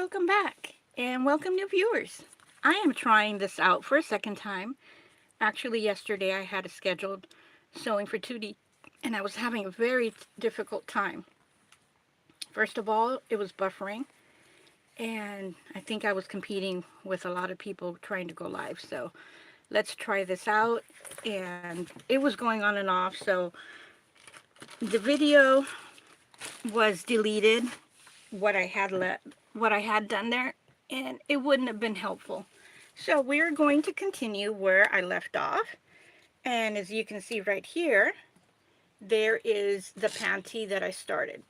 welcome back, and welcome new viewers. I am trying this out for a second time. Actually, yesterday I had a scheduled sewing for Tutti, and I was having a very difficult time. First of all, it was buffering, and I think I was competing with a lot of people trying to go live. So let's try this out, and it was going on and off, so the video was deleted, what I had done there, and it wouldn't have been helpful. So we're going to continue where I left off, and as you can see right here, there is the panty that I started.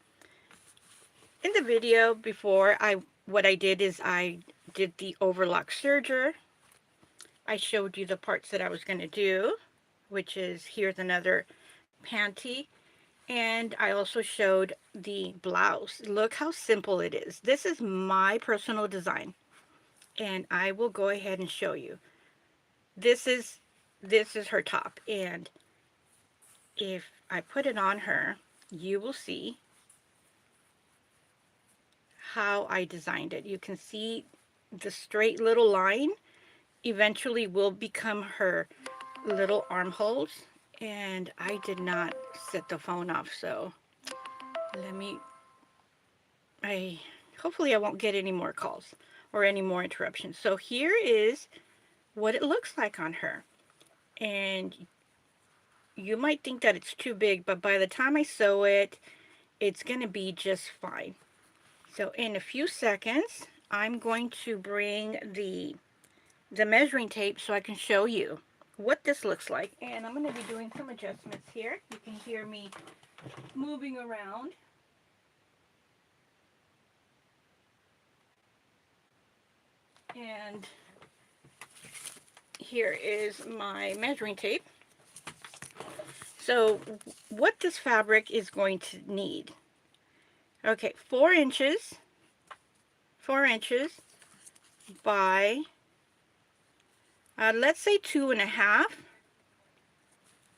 In the video before, what I did is I did the overlock serger. I showed you the parts that I was going to do, which is here's another panty, and I also showed the blouse. Look how simple it is. This is my personal design, and I will go ahead and show you. This is her top, and if I put it on her, you will see how I designed it. You can see the straight little line eventually will become her little armholes, and I did not set the phone off, so hopefully I won't get any more calls or any more interruptions. So here is what it looks like on her, and you might think that it's too big, but by the time I sew it, it's going to be just fine. So in a few seconds, I'm going to bring the measuring tape so I can show you what this looks like. And I'm going to be doing some adjustments here. You can hear me moving around. And here is my measuring tape. So what this fabric is going to need. Okay, 4 inches by, let's say 2.5.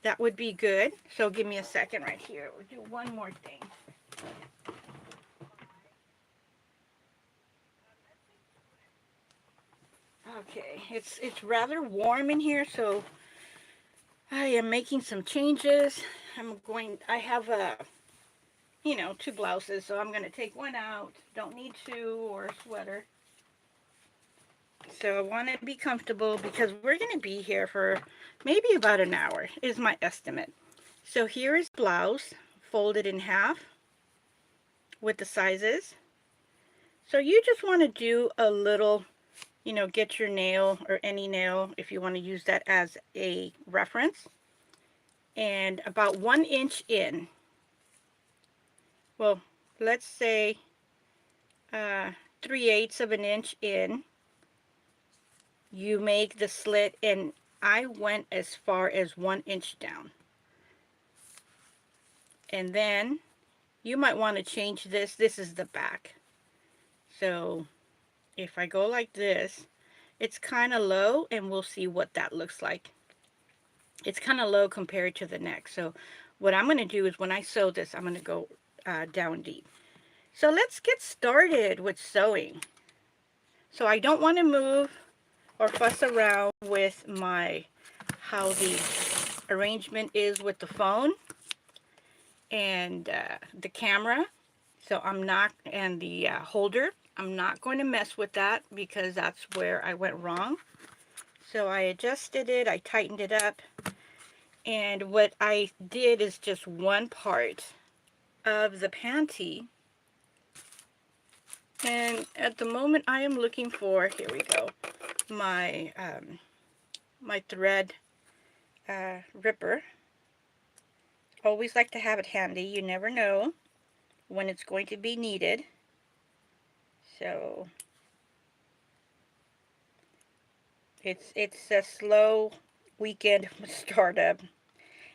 That would be good. So give me a second right here. We'll do one more thing. Okay, it's rather warm in here, so I am making some changes. I have you know, 2 blouses, so I'm going to take one out. Don't need 2, or a sweater. So I want to be comfortable because we're going to be here for maybe about an hour is my estimate. So here is blouse folded in half with the sizes. So you just want to do a little, you know, get your nail or any nail if you want to use that as a reference. And about 1 inch in. Well, let's say 3/8 of an inch in, you make the slit, and I went as far as 1 inch down. And then you might want to change this. This is the back. So if I go like this, it's kind of low, and we'll see what that looks like. It's kind of low compared to the neck. So what I'm going to do is when I sew this, I'm going to go down deep. So let's get started with sewing. So I don't want to move or fuss around with how the arrangement is with the phone and the camera. So I'm not, and the holder, I'm not going to mess with that because that's where I went wrong. So I adjusted it, I tightened it up, and what I did is just one part of the panty. And at the moment I am looking for, here we go, my my thread ripper. Always like to have it handy. You never know when it's going to be needed. So it's a slow weekend startup,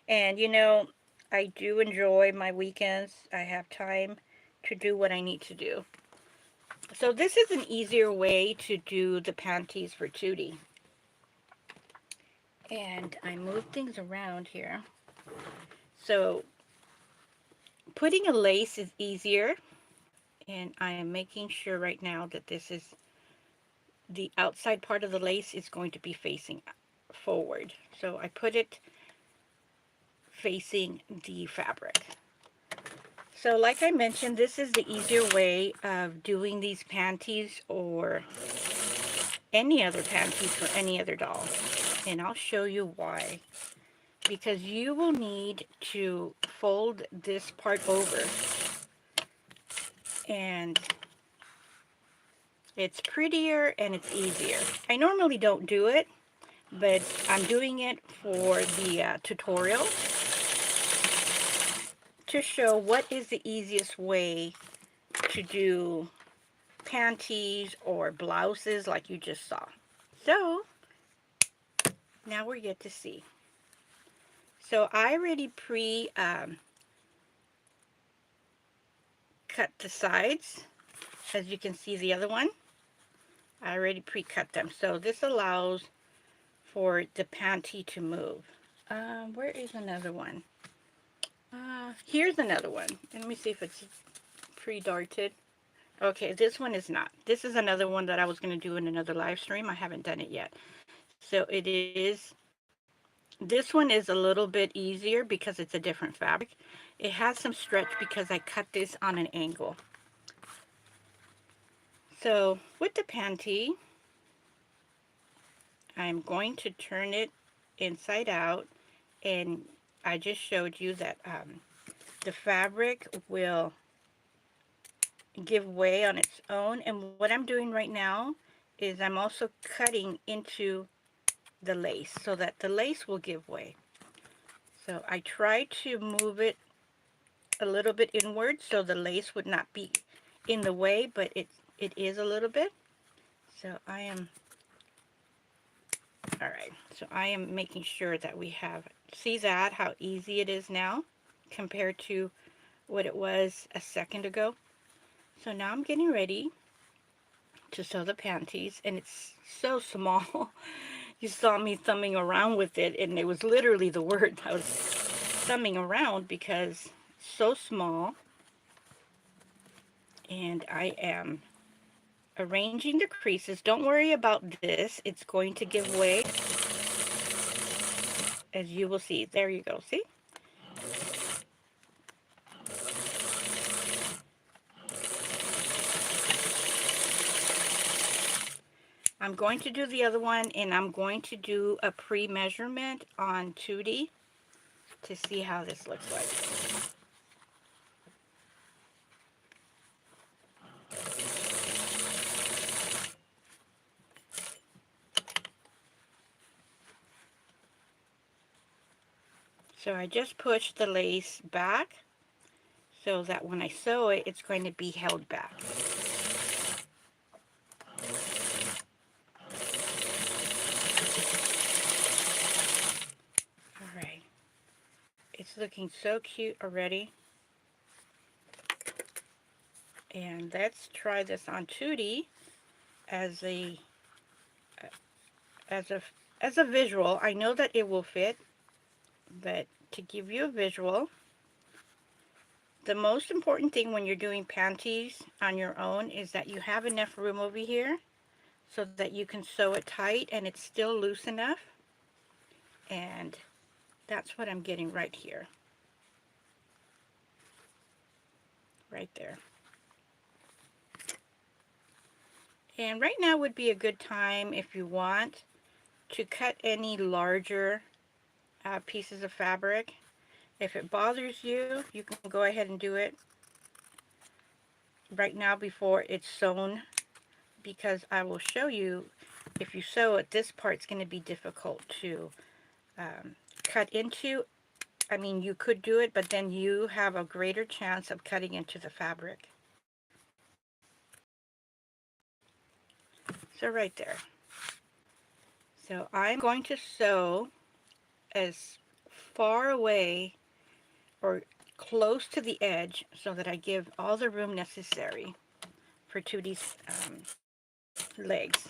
and you know, I do enjoy my weekends. I have time to do what I need to do. So this is an easier way to do the panties for Tutti. And I move things around here. So putting a lace is easier. And I am making sure right now that this is the outside part of the lace is going to be facing forward. So I put it facing the fabric. So like I mentioned, this is the easier way of doing these panties or any other panties for any other doll. And I'll show you why. Because you will need to fold this part over. And it's prettier and it's easier. I normally don't do it, but I'm doing it for the tutorial to show what is the easiest way to do panties or blouses like you just saw. So now we get to see. So I already cut the sides. As you can see, the other one, I already pre-cut them. So this allows for the panty to move. Where is another one? Here's another one. Let me see if it's pre-darted. Okay, this one is not. This is another one that I was going to do in another live stream. I haven't done it yet. So it is, this one is a little bit easier because it's a different fabric. It has some stretch because I cut this on an angle. So with the panty, I'm going to turn it inside out, and I just showed you that the fabric will give way on its own. And what I'm doing right now is I'm also cutting into the lace so that the lace will give way. So I try to move it a little bit inward so the lace would not be in the way, but it is a little bit. So I am, all right, so I am making sure that we have, see that, how easy it is now compared to what it was a second ago. So now I'm getting ready to sew the panties, and it's so small. You saw me thumbing around with it, and it was literally the word I was thumbing around because it's so small. And I am arranging the creases. Don't worry about this. It's going to give way, as you will see. There you go. See? I'm going to do the other one, and I'm going to do a pre-measurement on Tutti to see how this looks like. So I just push the lace back so that when I sew it, it's going to be held back. Alright, it's looking so cute already. And let's try this on Tutti as a visual. I know that it will fit, but to give you a visual, the most important thing when you're doing panties on your own is that you have enough room over here so that you can sew it tight and it's still loose enough. And that's what I'm getting right here. Right there. And right now would be a good time, if you want, to cut any larger pieces of fabric. If it bothers you, you can go ahead and do it right now before it's sewn, because I will show you, if you sew it, this part's going to be difficult to cut into. I mean, you could do it, but then you have a greater chance of cutting into the fabric. So right there. So I'm going to sew as far away or close to the edge so that I give all the room necessary for Tutti's legs.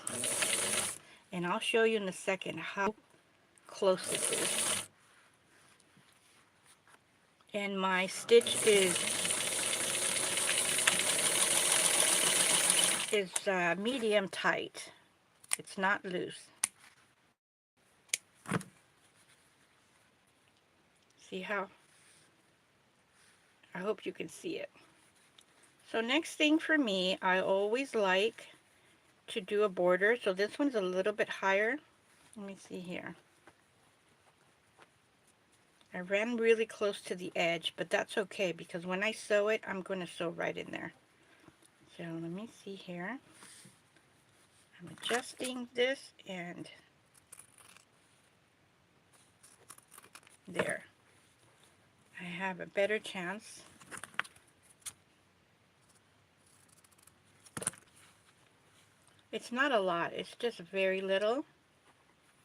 And I'll show you in a second how close this is. And my stitch is is medium tight. It's not loose. See how? I hope you can see it. So next thing for me, I always like to do a border. So this one's a little bit higher. Let me see here. I ran really close to the edge, but that's okay because when I sew it, I'm going to sew right in there. So let me see here. I'm adjusting this and there. I have a better chance. It's not a lot, it's just very little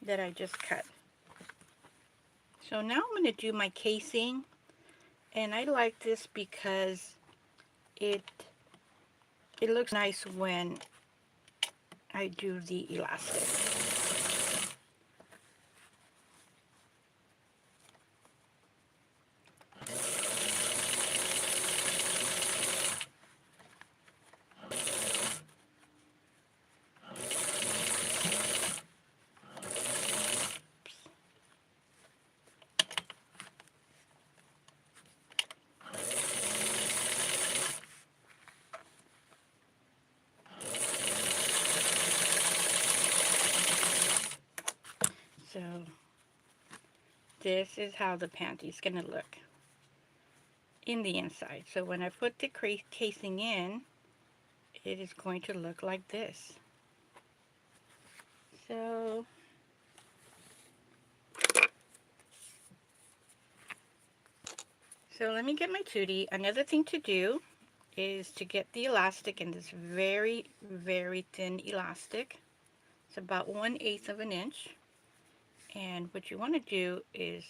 that I just cut. So now I'm going to do my casing, and I like this because it looks nice when I do the elastic. So this is how the panty's going to look in the inside. So when I put the casing in, it is going to look like this. So let me get my Tutti. Another thing to do is to get the elastic in this very, very thin elastic. It's about 1/8 of an inch. And what you want to do is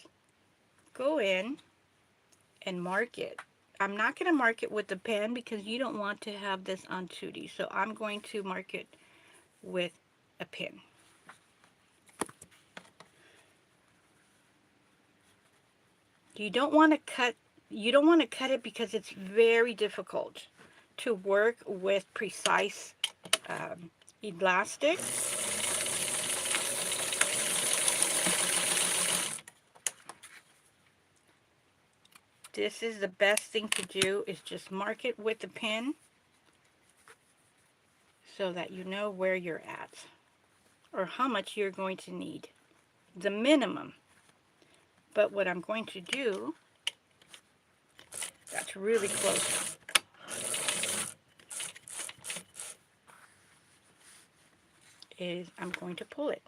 go in and mark it. I'm not going to mark it with the pen because you don't want to have this on Tutti. So I'm going to mark it with a pin. You don't want to cut it because it's very difficult to work with precise elastic. This is the best thing to do, is just mark it with the pin so that you know where you're at or how much you're going to need, the minimum. But what I'm going to do, that's really close, is I'm going to pull it.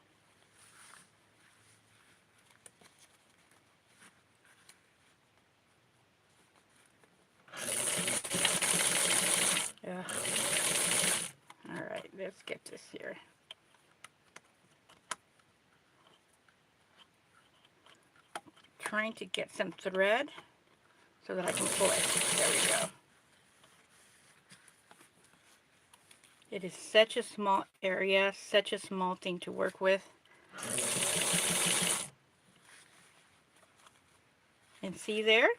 Alright, let's get this here. Trying to get some thread so that I can pull it. There we go. It is such a small area, such a small thing to work with. And see there?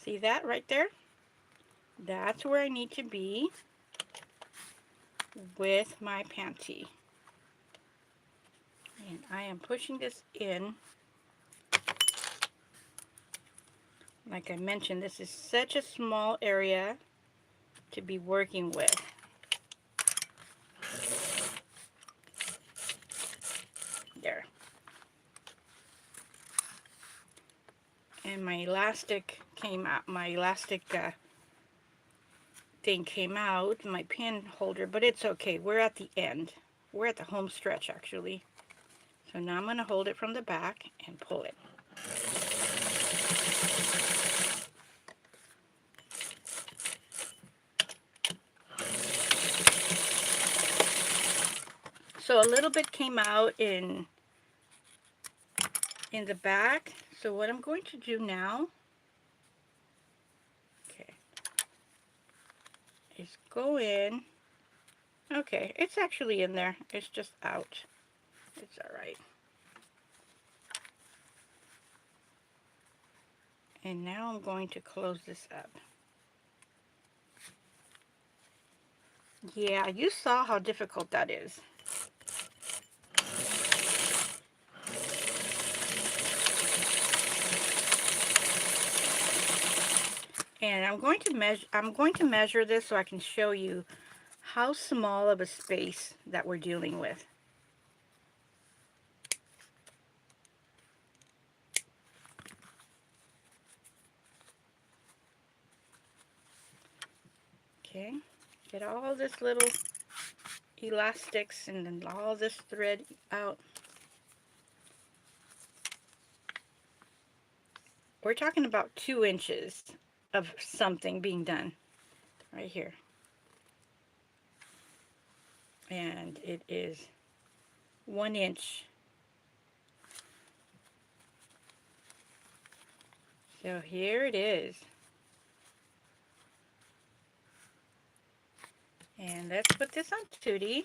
See that right there? That's where I need to be with my panty. And I am pushing this in. Like I mentioned, this is such a small area to be working with. There. And my elastic came out, thing came out, my pin holder, but it's okay. We're at the end. We're at the home stretch, actually. So now I'm going to hold it from the back and pull it. So a little bit came out in the back. So what I'm going to do now, okay, is go in. Okay, it's actually in there. It's just out. It's alright. And now I'm going to close this up. Yeah, you saw how difficult that is. And I'm going to measure this so I can show you how small of a space that we're dealing with. Okay, get all this little elastics and then all this thread out. We're talking about 2 inches of something being done right here. And it is 1 inch. So here it is. And let's put this on Tutti.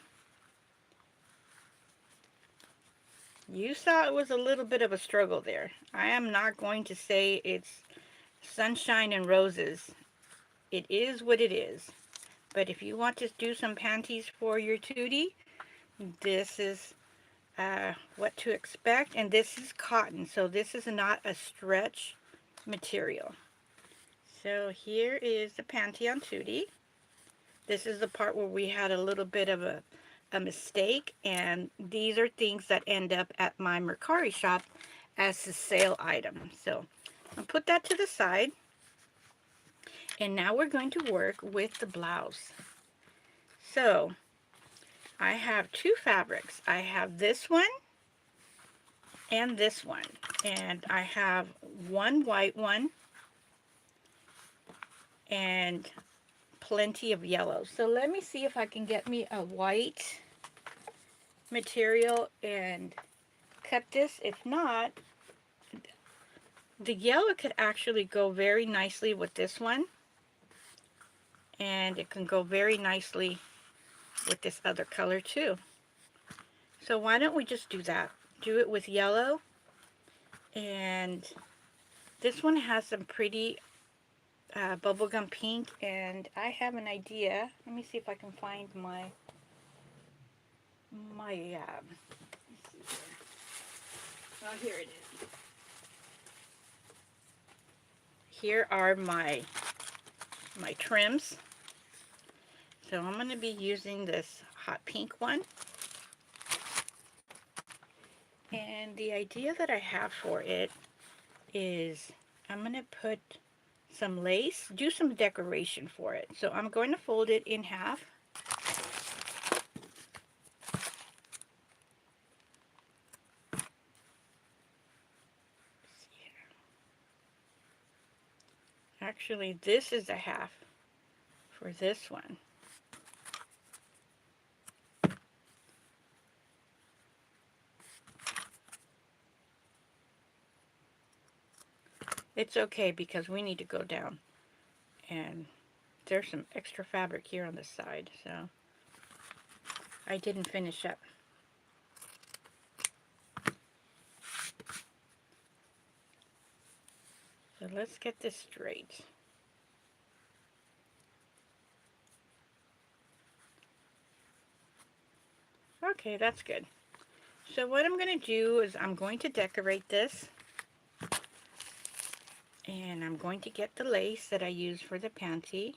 You saw it was a little bit of a struggle there. I am not going to say it's sunshine and roses. It is what it is. But if you want to do some panties for your Tutti, this is what to expect. And this is cotton, so this is not a stretch material. So here is the panty on Tutti. This is the part where we had a little bit of a mistake, and these are things that end up at my Mercari shop as a sale item. So I'll put that to the side, and now we're going to work with the blouse. So I have 2 fabrics. I have this one and this one, and I have one white one and plenty of yellow. So let me see if I can get me a white material and cut this. If not, the yellow could actually go very nicely with this one, and it can go very nicely with this other color too. So why don't we just do that? Do it with yellow, and this one has some pretty bubblegum pink, and I have an idea. Let me see if I can find my let's see here. Oh, here it is. Here are my trims. So I'm going to be using this hot pink one. And the idea that I have for it is I'm going to put some lace, do some decoration for it. So I'm going to fold it in half. Actually, this is a half for this one. It's okay because we need to go down, and there's some extra fabric here on the side, so I didn't finish up. So let's get this straight. Okay, that's good. So what I'm going to do is I'm going to decorate this. And I'm going to get the lace that I use for the panty.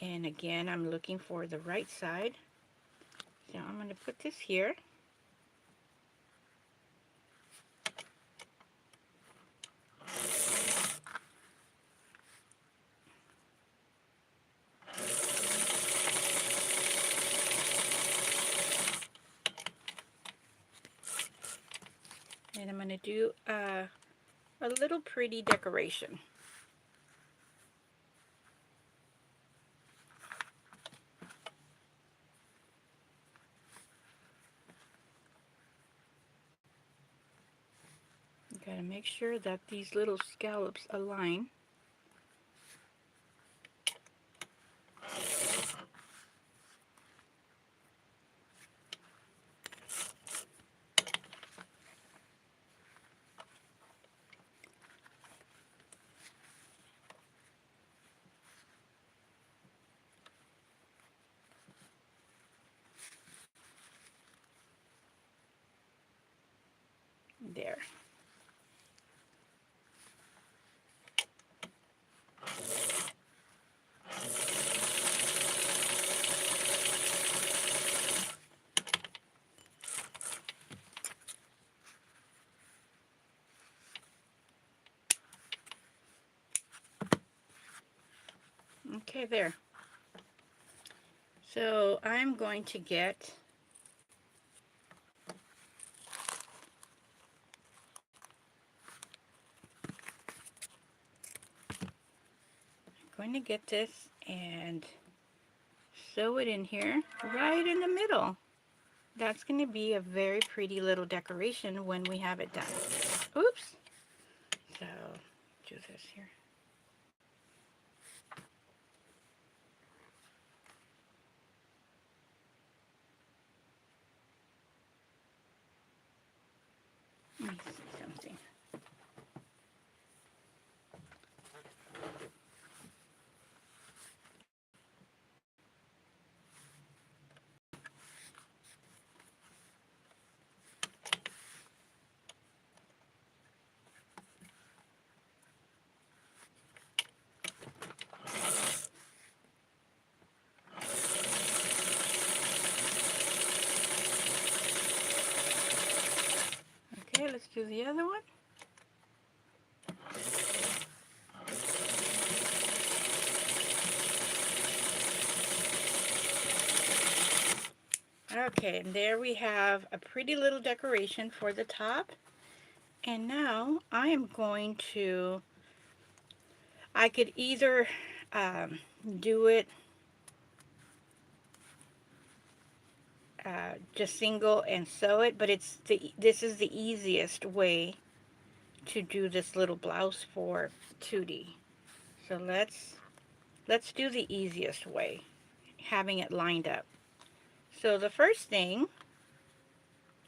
And again, I'm looking for the right side. So I'm going to put this here. And I'm going to do a little pretty decoration. You got to make sure that these little scallops align. There. Okay, there. So I'm going to get this and sew it in here right in the middle. That's going to be a very pretty little decoration when we have it done. Oops. So do this here. Let me see something. Okay, let's do the other one. Okay, and there we have a pretty little decoration for the top. And now I am going to, I could either do it just single and sew it, but this is the easiest way to do this little blouse for Tutti. So let's do the easiest way, having it lined up. So the first thing,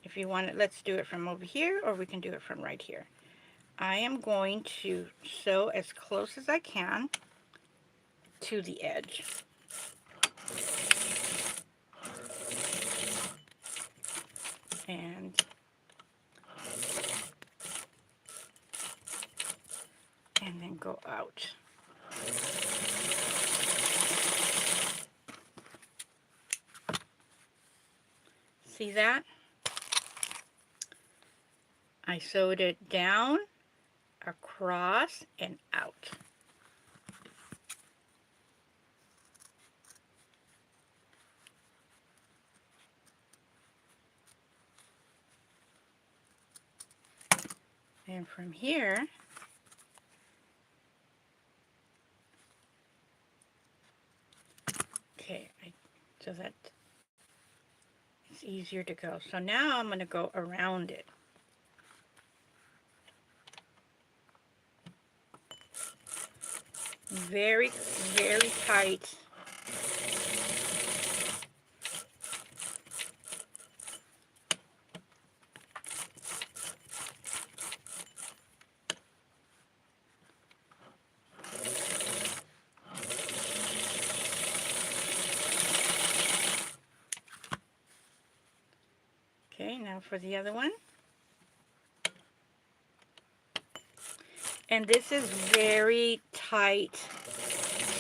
if you want it, let's do it from over here, or we can do it from right here. I am going to sew as close as I can to the edge. And then go out. See that? I sewed it down, across, and out. And from here, okay, so that it's easier to go. So now I'm going to go around it. Very, very tight. Okay, now for the other one. And this is very tight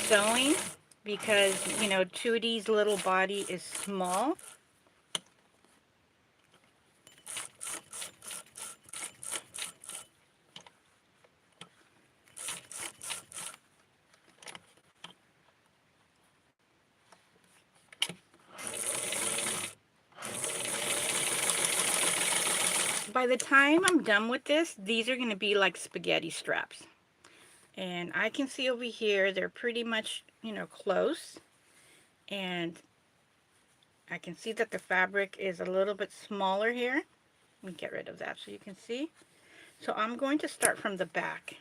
sewing because, you know, Tutti's little body is small. By the time I'm done with this, these are going to be like spaghetti straps. And I can see over here, they're pretty much, you know, close. And I can see that the fabric is a little bit smaller here. Let me get rid of that so you can see. So I'm going to start from the back.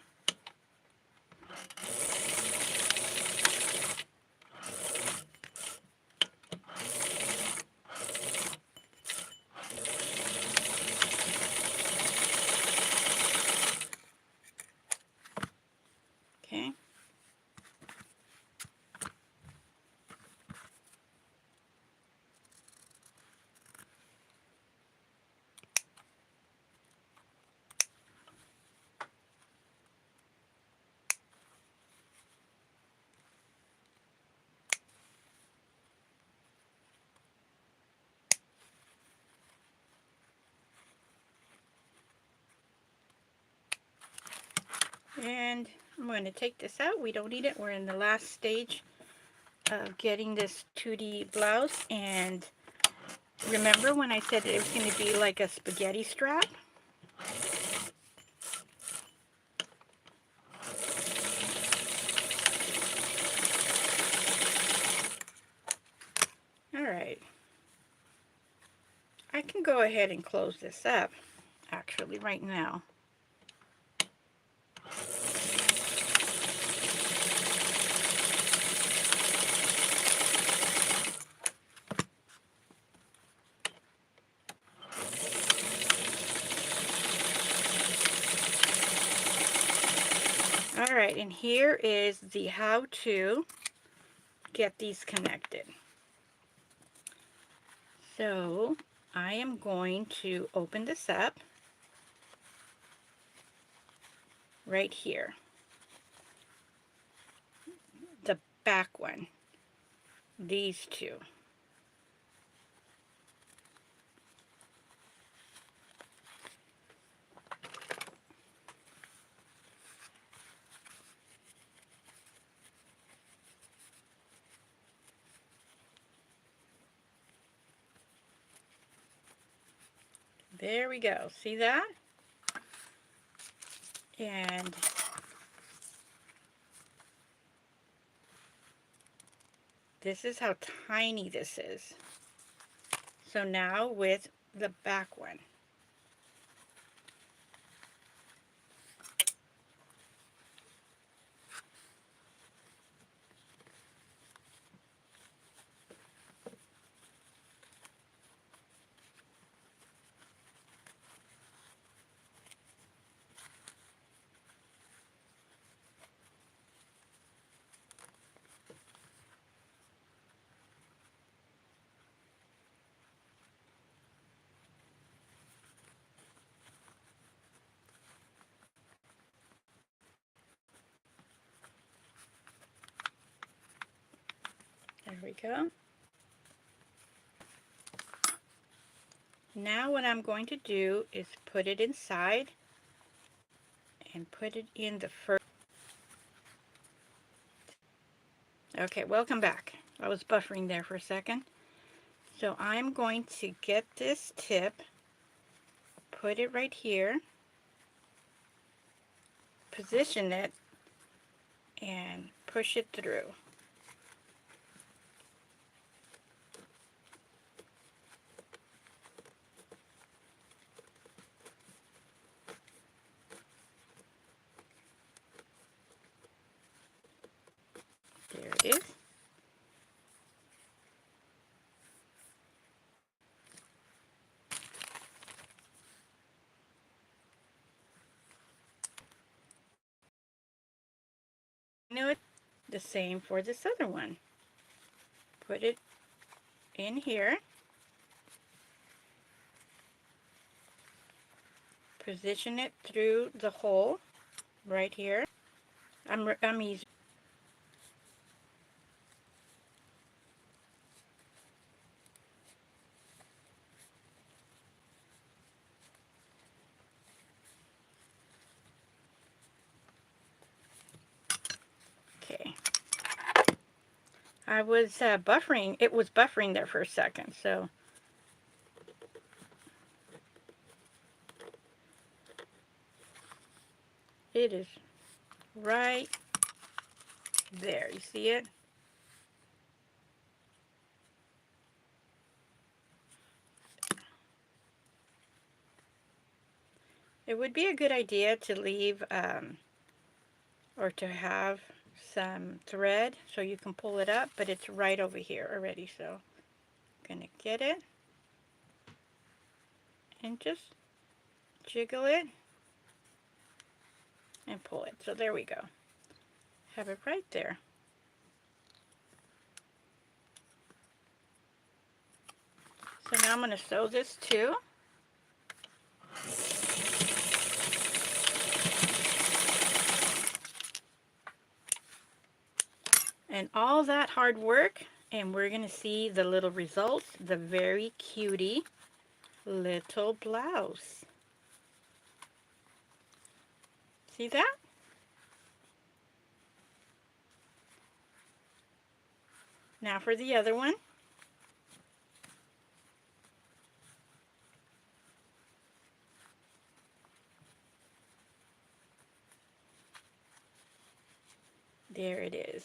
Okay. And I'm going to take this out. We don't need it. We're in the last stage of getting this Tutti blouse. And remember when I said it was going to be like a spaghetti strap? Alright. I can go ahead and close this up, actually, right now. Alright, and here is the how to get these connected. So, I am going to open this up right here. The back one. These two. There we go. See that? And this is how tiny this is. So now with the back one. There we go. Now what I'm going to do is put it inside and put it in the first. Okay, welcome back. I was buffering there for a second. So I'm going to get this tip, put it right here, position it, and push it through. There it is. The same for this other one. Put it in here. Position it through the hole right here. I'm easy. Okay. I was buffering. It was buffering there for a second, so it is right there. You see it? It would be a good idea to leave or to have some thread so you can pull it up, but it's right over here already, so I'm gonna get it and just jiggle it and pull it. So there we go. Have it right there. So now I'm going to sew this too. And all that hard work, and we're going to see the little results, the very cutie little blouse. See that? Now for the other one. There it is.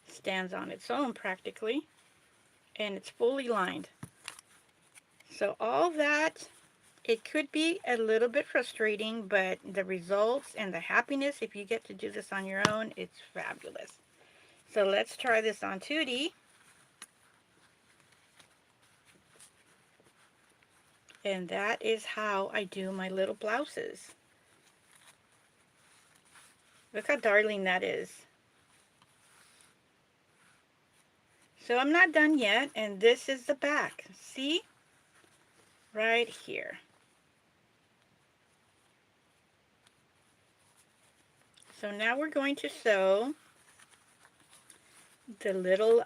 Stands on its own practically, and it's fully lined. So all that, it could be a little bit frustrating, but the results and the happiness, if you get to do this on your own, it's fabulous. So let's try this on Tutti. And that is how I do my little blouses. Look how darling that is. So I'm not done yet, and this is the back. See? Right here. So now we're going to sew the little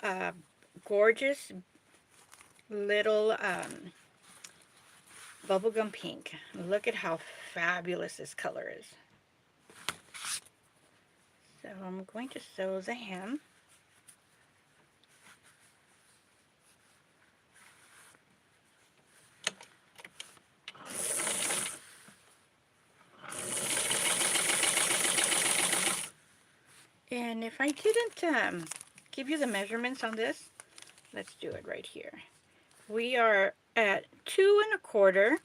gorgeous little bubblegum pink. Look at how fabulous this color is. So I'm going to sew the hem. And if I didn't give you the measurements on this, let's do it right here. We are at 2 1/4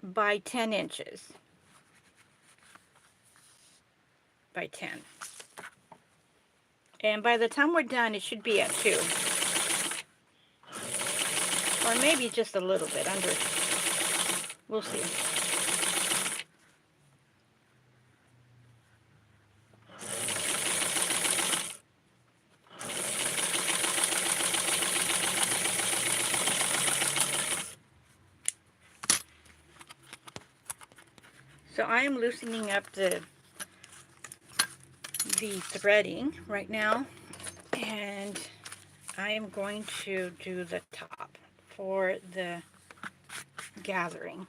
by 10 inches by 10. And by the time we're done, it should be at 2. Or maybe just a little bit under. We'll see. So I am loosening up the threading right now, and I am going to do the top for the gathering.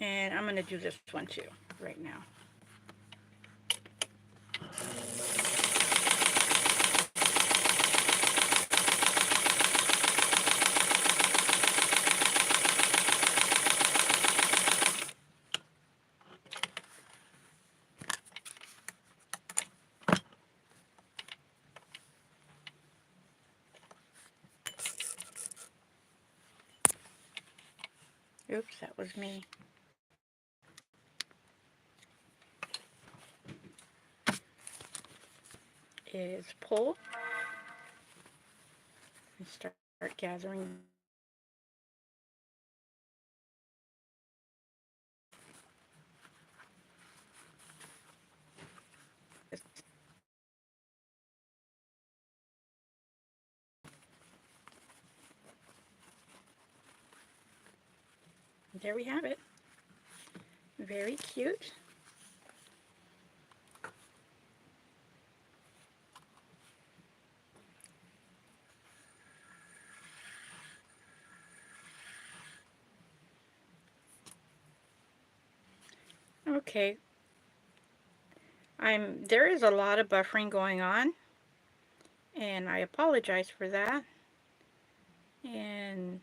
And I'm going to do this one too right now. Oops, that was me. Is pull and start gathering. There we have it. Very cute. Okay. There is a lot of buffering going on, and I apologize for that. And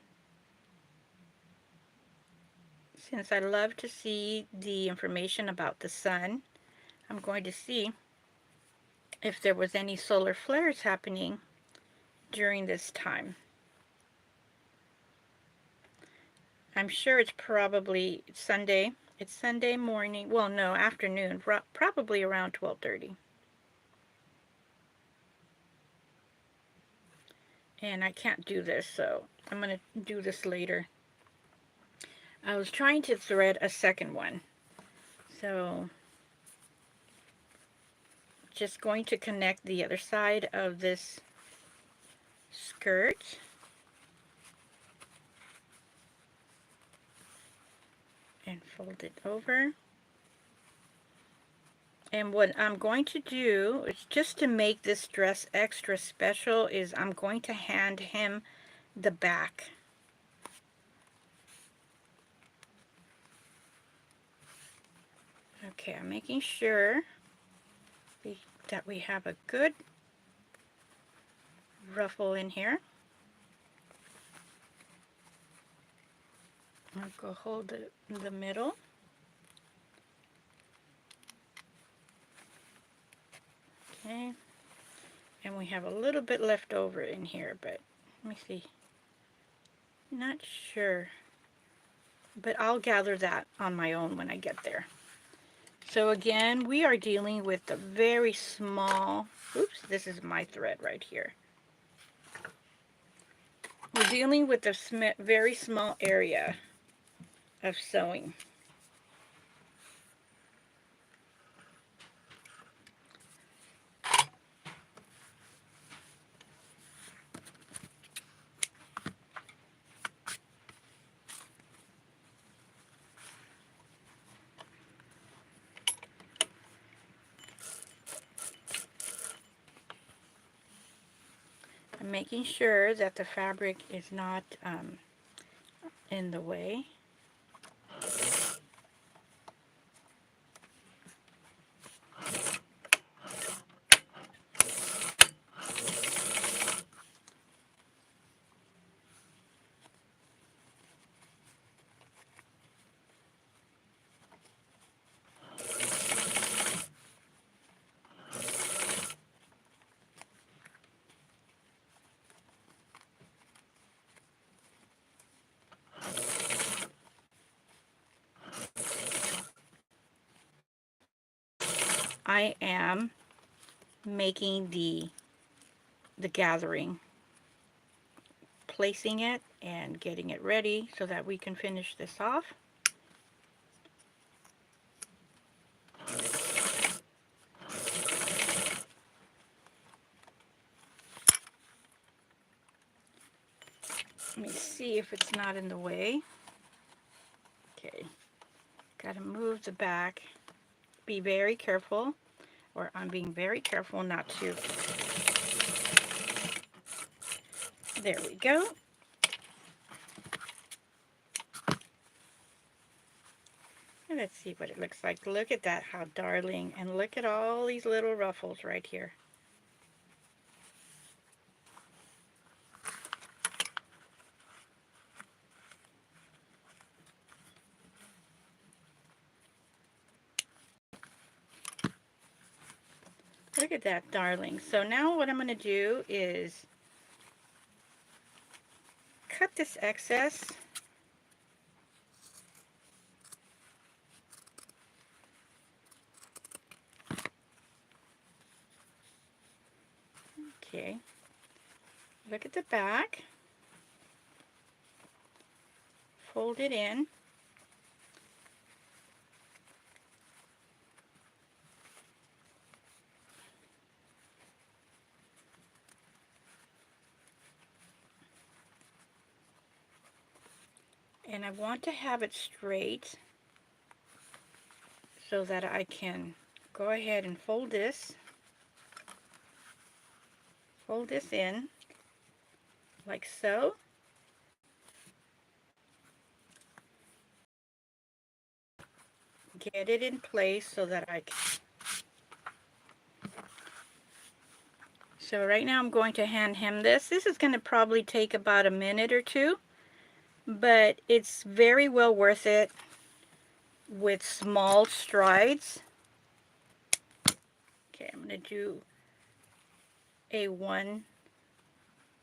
since I love to see the information about the sun, I'm going to see if there was any solar flares happening during this time. I'm sure it's probably Sunday. It's Sunday morning. Well, no, afternoon. Probably around 12:30. And I can't do this, so I'm going to do this later. I was trying to thread a second one. So just going to connect the other side of this skirt. And fold it over. And what I'm going to do is, just to make this dress extra special, is I'm going to hand him the back. Okay, I'm making sure that we have a good ruffle in here. I'll go hold it in the middle. Okay, and we have a little bit left over in here, but let me see. Not sure, but I'll gather that on my own when I get there. So again, we are dealing with a very small, oops, this is my thread right here. We're dealing with a very small area of sewing. I'm making sure that the fabric is not in the way. I am making the gathering, placing it and getting it ready so that we can finish this off. Let me see if it's not in the way. Okay, gotta move the back. Be very careful, or I'm being very careful not to. There we go. And let's see what it looks like. Look at that, how darling. And look at all these little ruffles right here. Look at that, darling. So now what I'm going to do is cut this excess. Okay. Look at the back. Fold it in. And I want to have it straight so that I can go ahead and fold this in like so. Get it in place so that I can. So right now I'm going to hand hem this. This is going to probably take about a minute or two, but it's very well worth it with small strides. Okay, I'm going to do a 1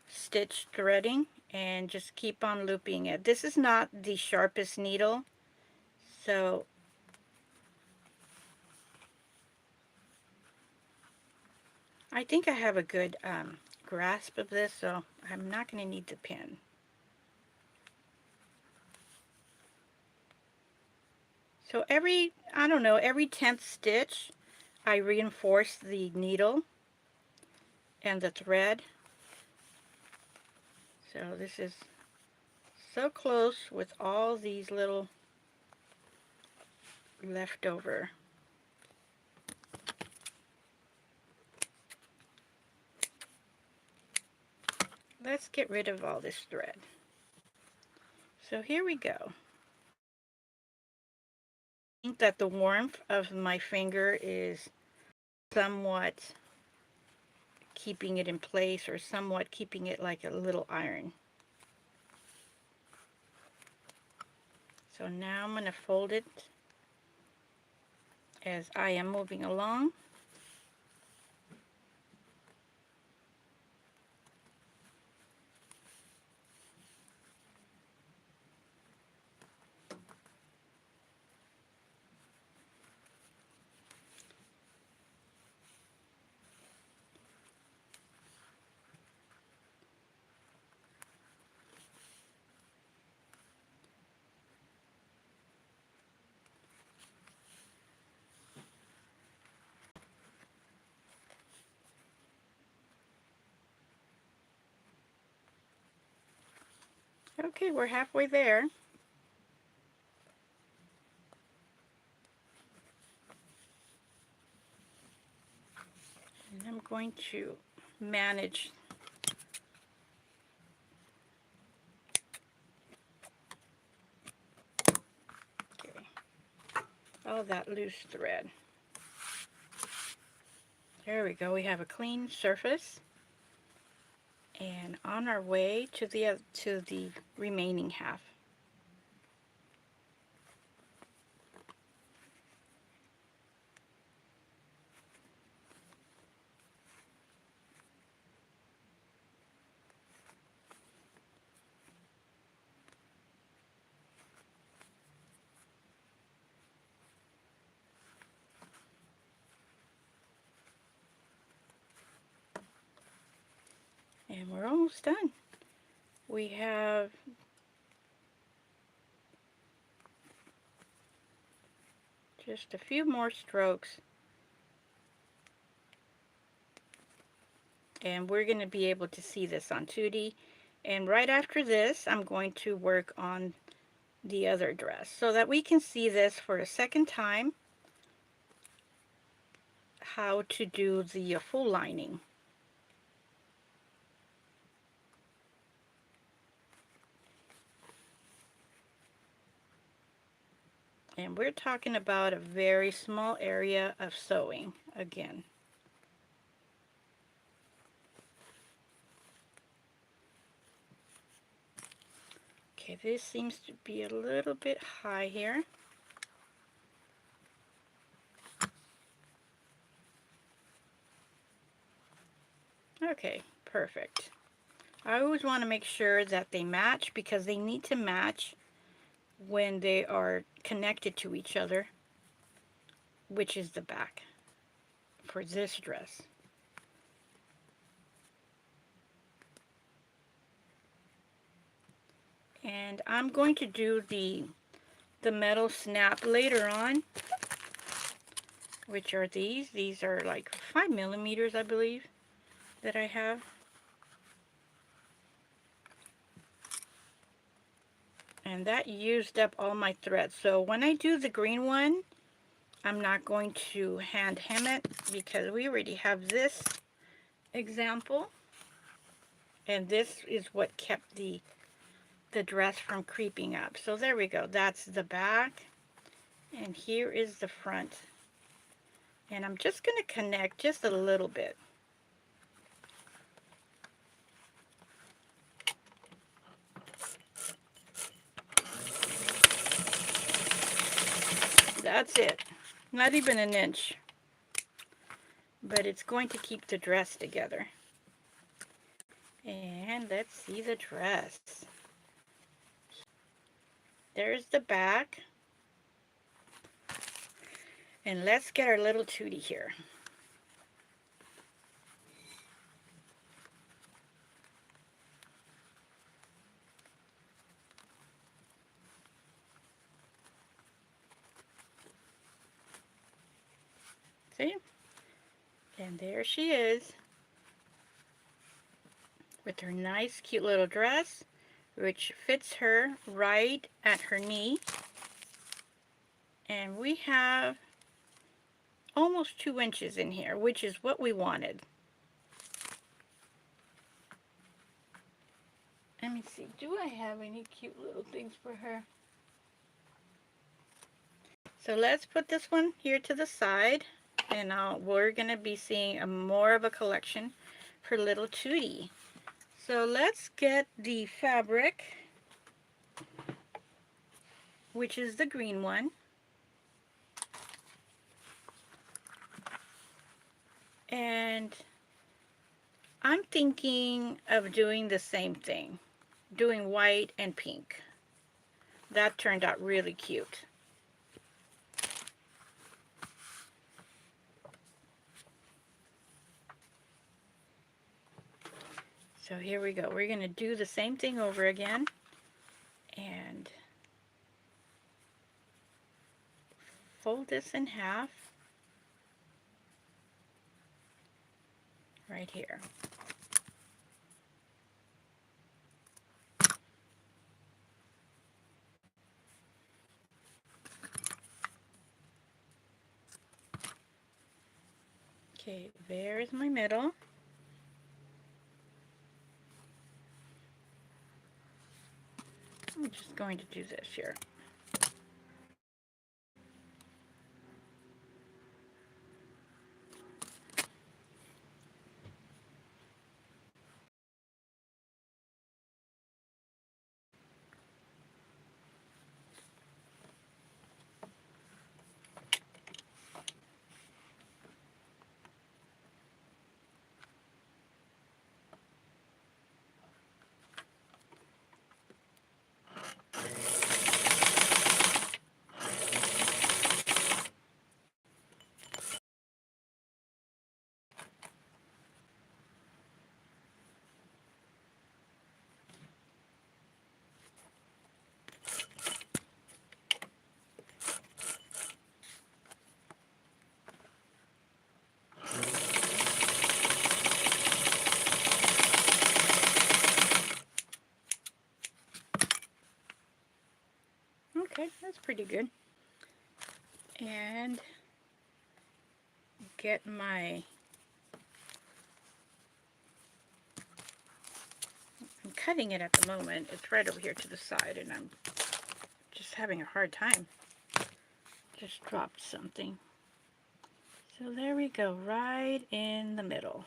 stitch threading and just keep on looping it. This is not the sharpest needle, so I think I have a good grasp of this, so I'm not going to need the pin. So every 10th stitch, I reinforce the needle and the thread. So this is so close with all these little leftover. let's get rid of all this thread. So here we go. I think that the warmth of my finger is somewhat keeping it in place, or somewhat keeping it like a little iron. So now I'm going to fold it as I am moving along. Okay, we're halfway there. And I'm going to manage all that loose thread. There we go. We have a clean surface. And on our way to the remaining half. And we're almost done. We have just a few more strokes. And we're going to be able to see this on Tutti. And right after this, I'm going to work on the other dress so that we can see this for a second time, how to do the full lining. And we're talking about a very small area of sewing again. Okay, this seems to be a little bit high here. Okay, perfect. I always want to make sure that they match, because they need to match when they are connected to each other, which is the back for this dress. And I'm going to do the metal snap later on, which are these. These are like 5 millimeters, I believe, that I have. And that used up all my thread. So when I do the green one, I'm not going to hand hem it, because we already have this example. And this is what kept the dress from creeping up. So there we go. That's the back. And here is the front. And I'm just going to connect just a little bit. That's it. Not even an inch. But it's going to keep the dress together. And let's see the dress. There's the back. And let's get our little Tutti here. See? And there she is, with her nice, cute little dress, which fits her right at her knee. And we have almost 2 inches in here, which is what we wanted. Let me see, do I have any cute little things for her? So let's put this one here to the side, and we're going to be seeing more of a collection for little Tutti. So let's get the fabric, which is the green one. And I'm thinking of doing the same thing, doing white and pink. That turned out really cute. So here we go. We're going to do the same thing over again. And fold this in half right here. Okay, there's my middle. I'm just going to do this here. Okay, that's pretty good. And get my, I'm cutting it at the moment. It's right over here to the side, and I'm just having a hard time. Just dropped something. So there we go, right in the middle.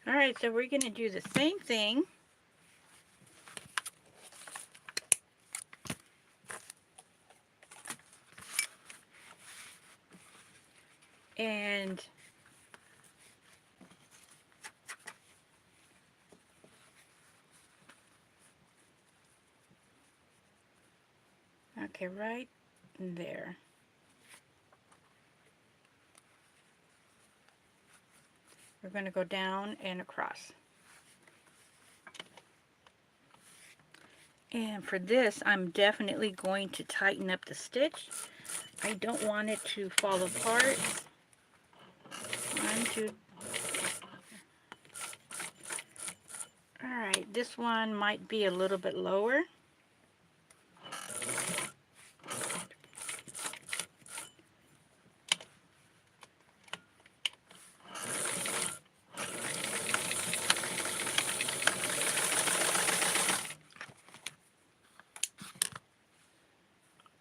Alright, so we're going to do the same thing. And okay, right there. We're going to go down and across. And for this, I'm definitely going to tighten up the stitch. I don't want it to fall apart. Alright, this one might be a little bit lower.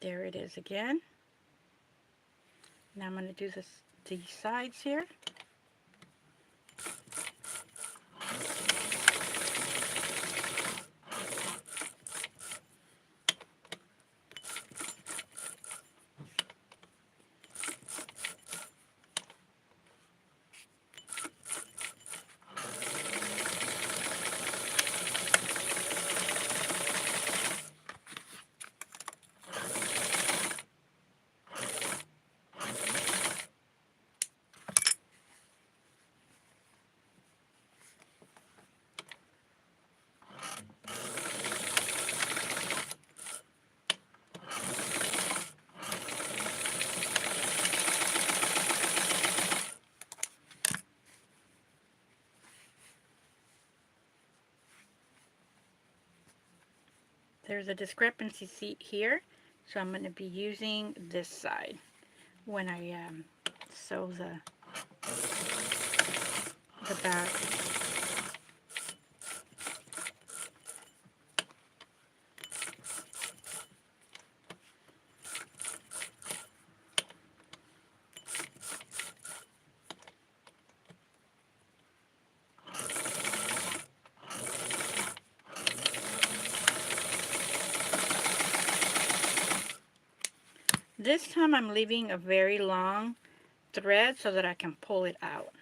There it is again. Now I'm going to do these sides here. there's a discrepancy here, so I'm going to be using this side when I sew the back. This time I'm leaving a very long thread so that I can pull it out.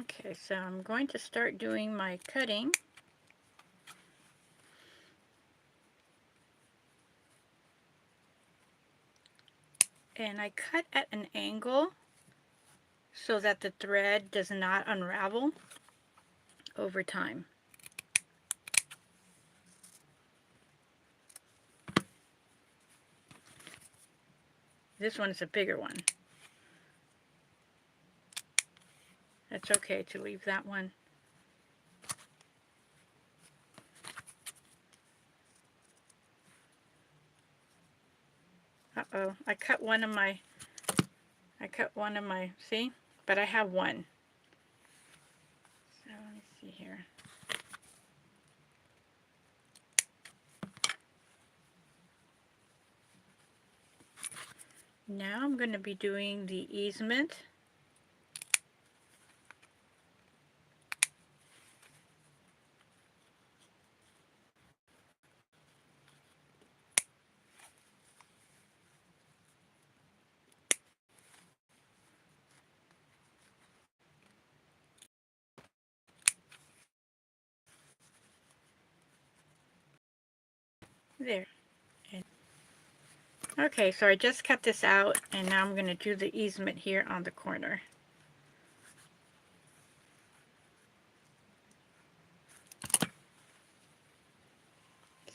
Okay, so I'm going to start doing my cutting. And I cut at an angle so that the thread does not unravel over time. This one is a bigger one. It's okay to leave that one. Uh-oh, I cut one of my, see? But I have one. So let me see here. Now I'm going to be doing the easement. There. Okay, so I just cut this out, and now I'm going to do the easement here on the corner.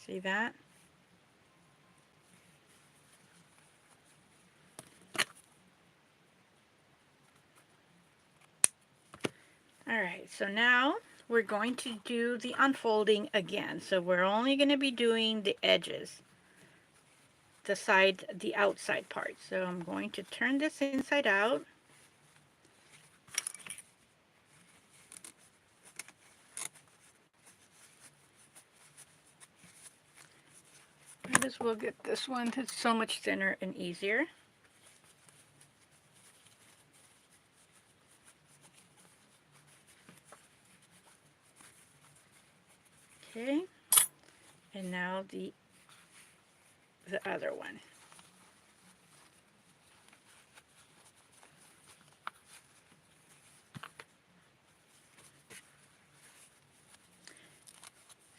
See that? Alright, so now we're going to do the unfolding again. So we're only going to be doing the edges, the outside part. So I'm going to turn this inside out. Might as well get this one. It's so much thinner and easier. Okay, and now the other one.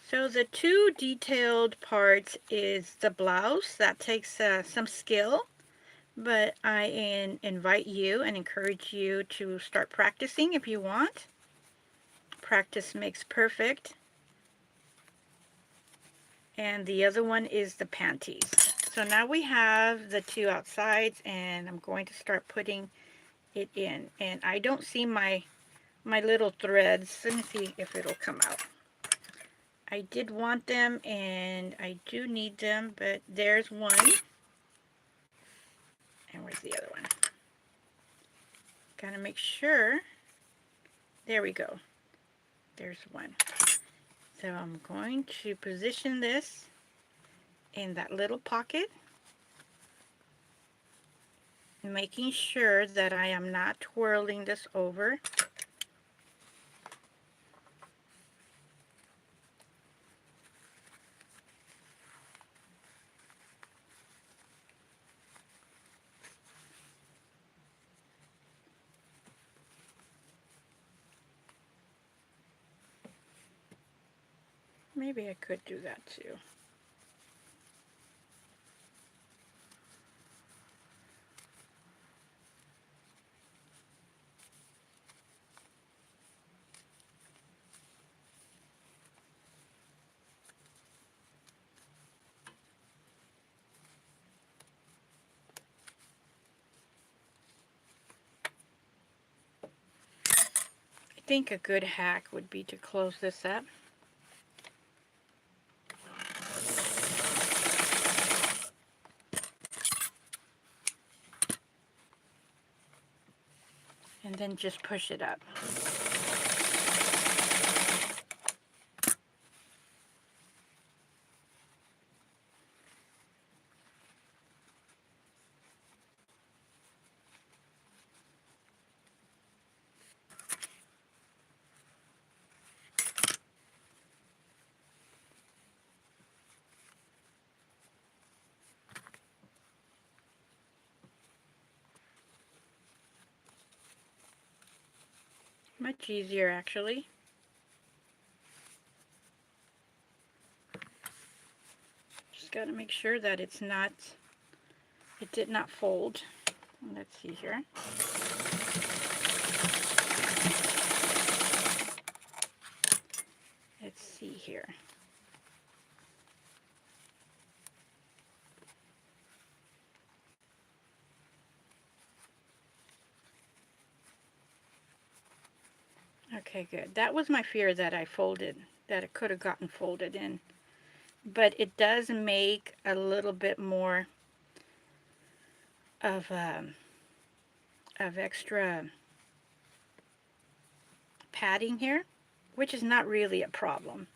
So the two detailed parts is the blouse. That takes some skill, but I invite you and encourage you to start practicing if you want. Practice makes perfect. And the other one is the panties. So now we have the two outsides, and I'm going to start putting it in. And I don't see my little threads. Let me see if it'll come out. I did want them, and I do need them, but there's one. And where's the other one? Gotta make sure. There we go. There's one. So I'm going to position this in that little pocket, making sure that I am not twirling this over. Maybe I could do that too. I think a good hack would be to close this up. And then just push it up. Much easier, actually. Just got to make sure that it did not fold. Let's see here. Let's see here. Okay, good. That was my fear, that I folded, that it could have gotten folded in. But it does make a little bit more of extra padding here, which is not really a problem.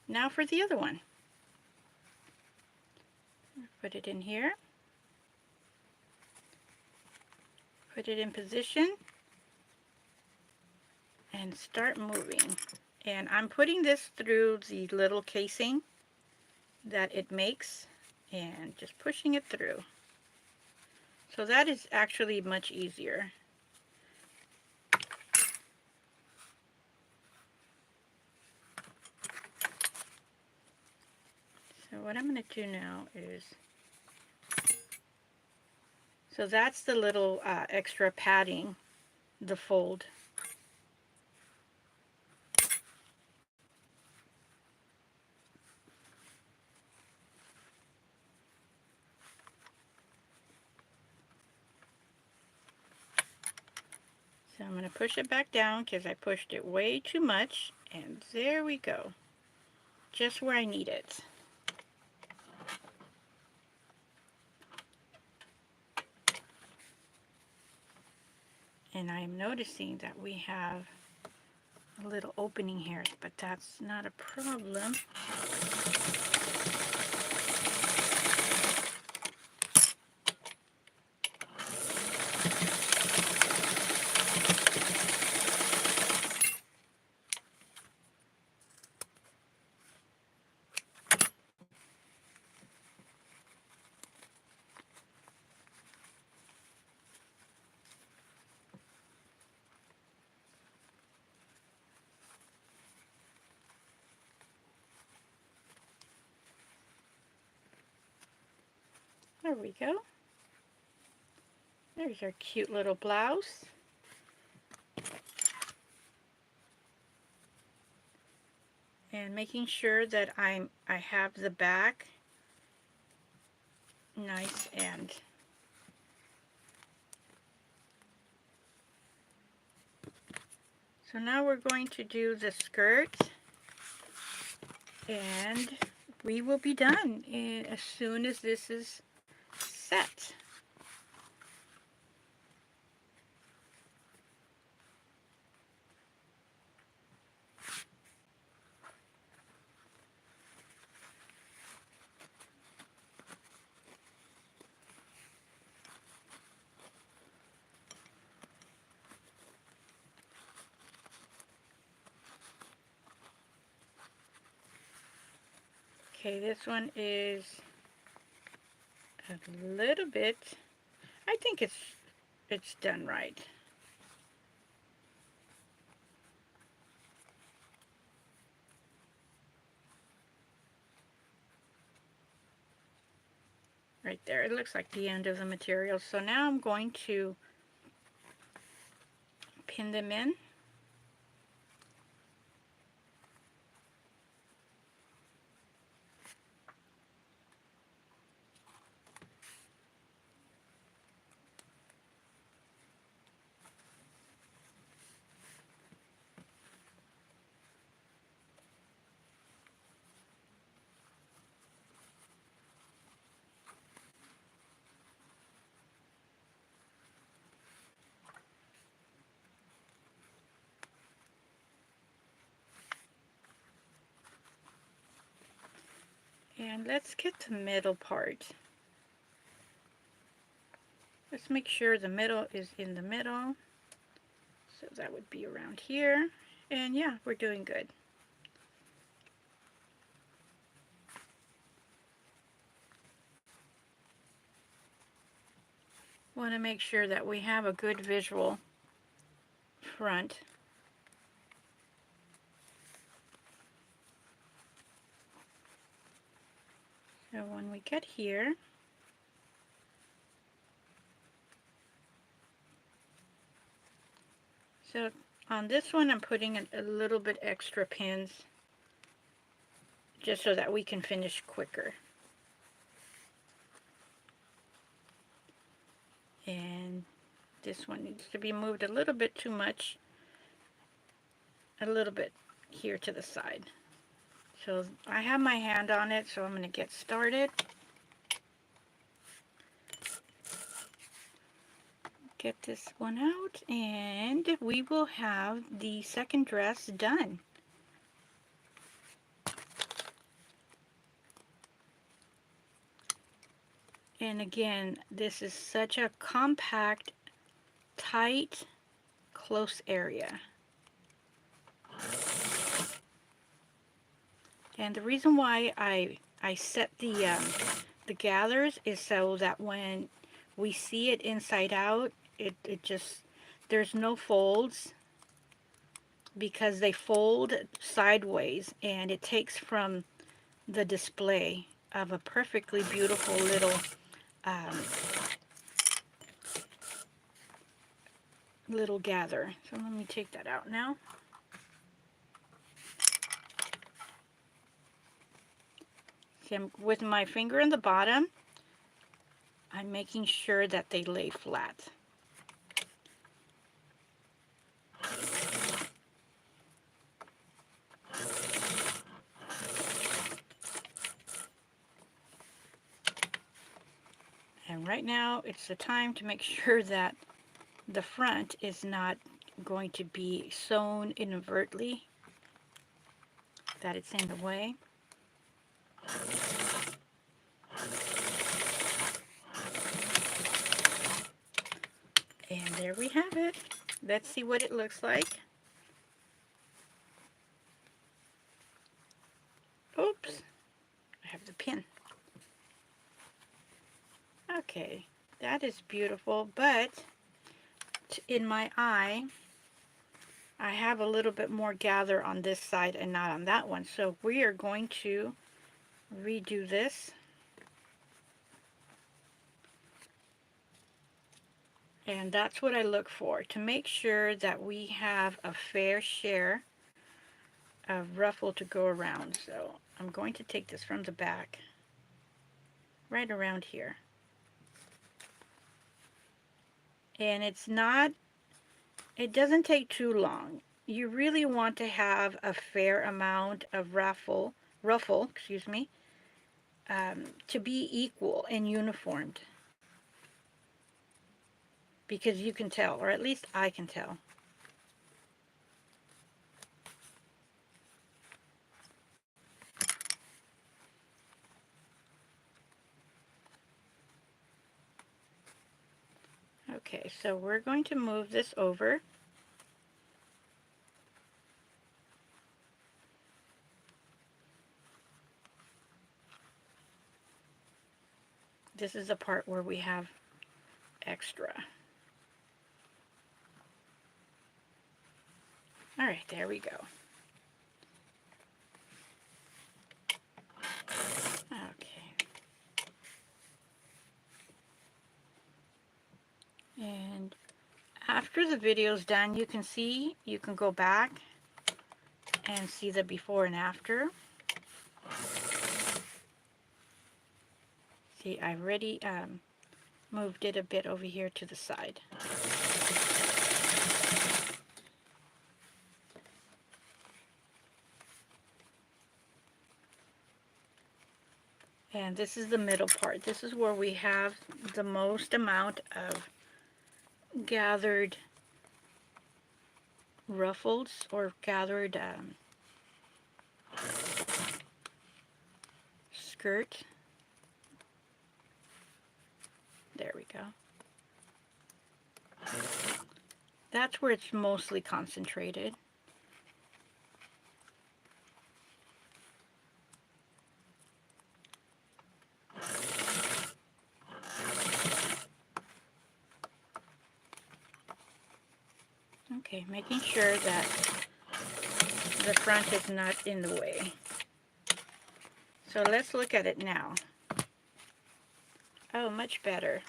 Now for the other one. Put it in here. Put it in position. And start moving. And I'm putting this through the little casing that it makes and just pushing it through. So that is actually much easier. So what I'm going to do now is, so that's the little extra padding, the fold. So I'm going to push it back down because I pushed it way too much, and there we go. Just where I need it. And I'm noticing that we have a little opening here, but that's not a problem. There we go. There's our cute little blouse. And making sure that I have the back nice and so now we're going to do the skirt, and we will be done as soon as this is set. Okay, this one is a little bit, I think it's done right. right there. It looks like the end of the material. So now I'm going to pin them in. And let's get the middle part. Let's make sure the middle is in the middle. So that would be around here. And yeah, we're doing good. Want to make sure that we have a good visual front. So when we get here, so on this one I'm putting a little bit extra pins just so that we can finish quicker. And this one needs to be moved a little bit too much, a little bit here to the side. So I have my hand on it, so I'm going to get started. Get this one out, and we will have the second dress done. And again, this is such a compact, tight, close area. And the reason why I set the gathers is so that when we see it inside out, it just, there's no folds, because they fold sideways and it takes from the display of a perfectly beautiful little gather. So let me take that out now. See, I'm, with my finger in the bottom, I'm making sure that they lay flat. And right now it's the time to make sure that the front is not going to be sewn inadvertently, that it's in the way. And there we have it. Let's see what it looks like. Oops, I have the pin. Okay, that is beautiful, but in my eye, I have a little bit more gather on this side and not on that one. So we are going to redo this. And that's what I look for, to make sure that we have a fair share of ruffle to go around. So I'm going to take this from the back, right around here. And it's not, it doesn't take too long. You really want to have a fair amount of ruffle, excuse me, to be equal and uniformed. Because you can tell, or at least I can tell. Okay, so we're going to move this over. This is the part where we have extra. All right, there we go. Okay. And after the video's done, you can go back and see the before and after. See, I've already moved it a bit over here to the side. And this is the middle part. This is where we have the most amount of gathered ruffles or gathered skirt. There we go. That's where it's mostly concentrated. Okay, making sure that the front is not in the way. So let's look at it now. Oh, much better.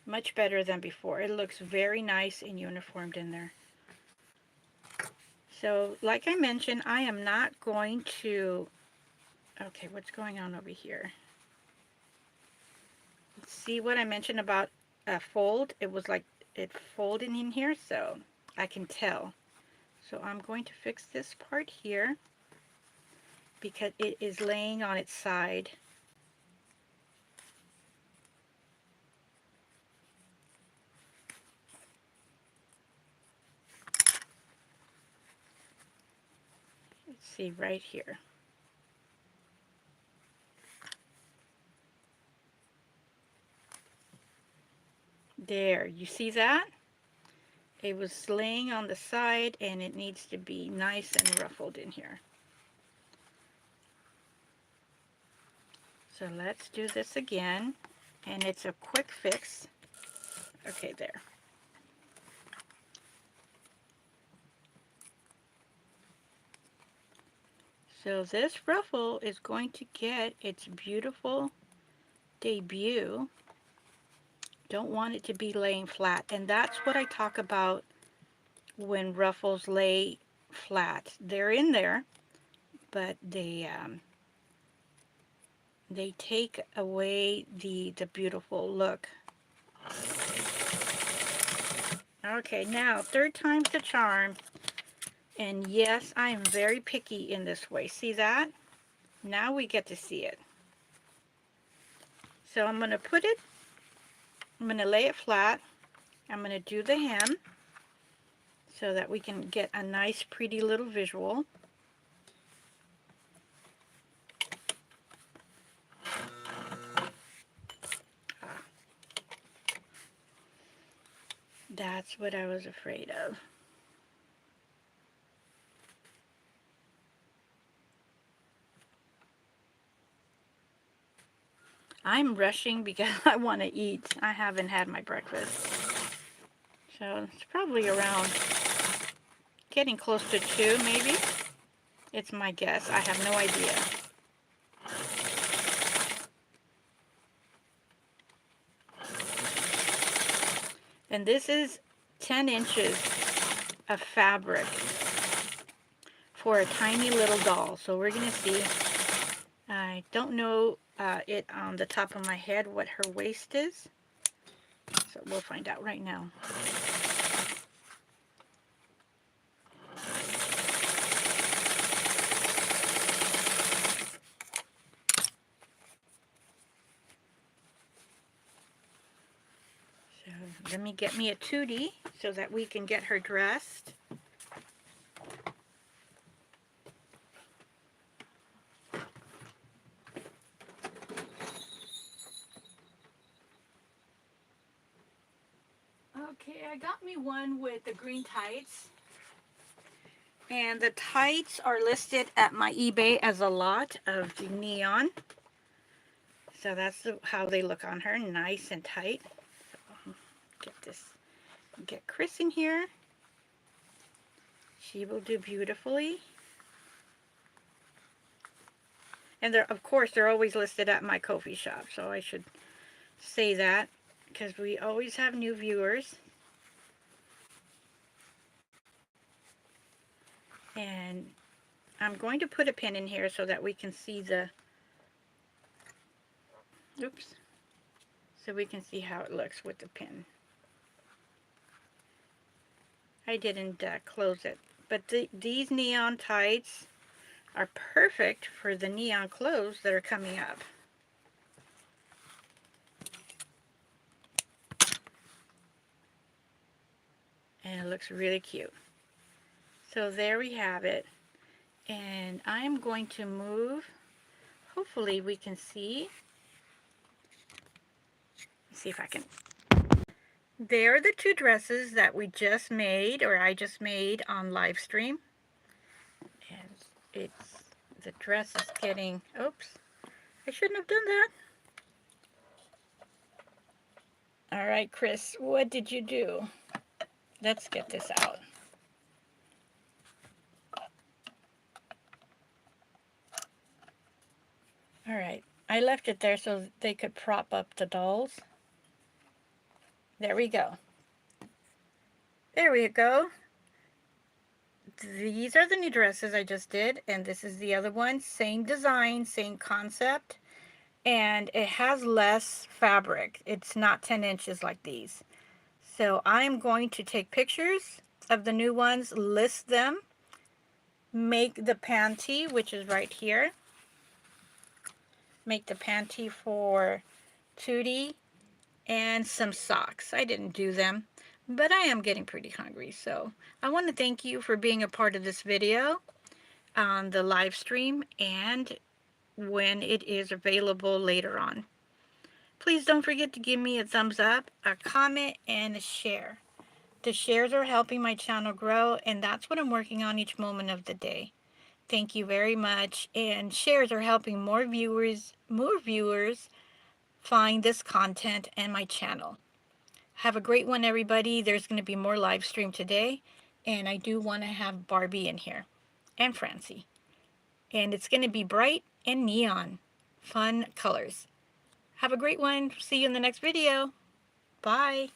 Much better than before. It looks very nice and uniformed in there. So, like I mentioned, I am not going to... Okay, what's going on over here? See what I mentioned about a fold? It was like it folded in here, so I can tell. So I'm going to fix this part here because it is laying on its side. Let's see right here. There, you see that? It was laying on the side and it needs to be nice and ruffled in here. So let's do this again, and it's a quick fix. Okay, there. So this ruffle is going to get its beautiful debut. Don't want it to be laying flat, and that's what I talk about when ruffles lay flat. They're in there, but they take away the beautiful look. Okay, now third time's the charm. And yes, I am very picky in this way. See that? Now we get to see it. So I'm going to put it, I'm going to lay it flat. I'm going to do the hem so that we can get a nice pretty little visual. That's what I was afraid of. I'm rushing because I want to eat. I haven't had my breakfast. So it's probably around getting close to 2 maybe. It's my guess. I have no idea. And this is 10 inches of fabric for a tiny little doll. So we're going to see. I don't know it on the top of my head what her waist is. So we'll find out right now. So let me get me a Tutti so that we can get her dressed. Okay, I got me one with the green tights. And the tights are listed at my eBay as a lot of the neon. So that's how they look on her, nice and tight. So get Chris in here. She will do beautifully. And of course, they're always listed at my Ko-fi shop, so I should say that. because we always have new viewers. And I'm going to put a pin in here so that we can see the, oops, so we can see how it looks with the pin. I didn't close it, but these neon tights are perfect for the neon clothes that are coming up. And it looks really cute. So there we have it. And I'm going to move, hopefully we can see. Let's see if I can. There are the two dresses that we just made, or I just made on Livestream. And the dress is getting, oops, I shouldn't have done that. All right, Chris, what did you do? Let's get this out. All right, I left it there so they could prop up the dolls. There we go. There we go. These are the new dresses I just did, and this is the other one. Same design, same concept, and it has less fabric. It's not 10 inches like these. So I'm going to take pictures of the new ones, list them, make the panty, which is right here. Make the panty for Tutti, and some socks. I didn't do them, but I am getting pretty hungry, so I want to thank you for being a part of this video on the live stream and when it is available later on. Please don't forget to give me a thumbs up, a comment, and a share. The shares are helping my channel grow, and that's what I'm working on each moment of the day. Thank you very much, and shares are helping more viewers find this content and my channel. Have a great one, everybody. There's going to be more live stream today, and I do want to have Barbie in here and Francie. And it's going to be bright and neon. Fun colors. Have a great one. See you in the next video. Bye.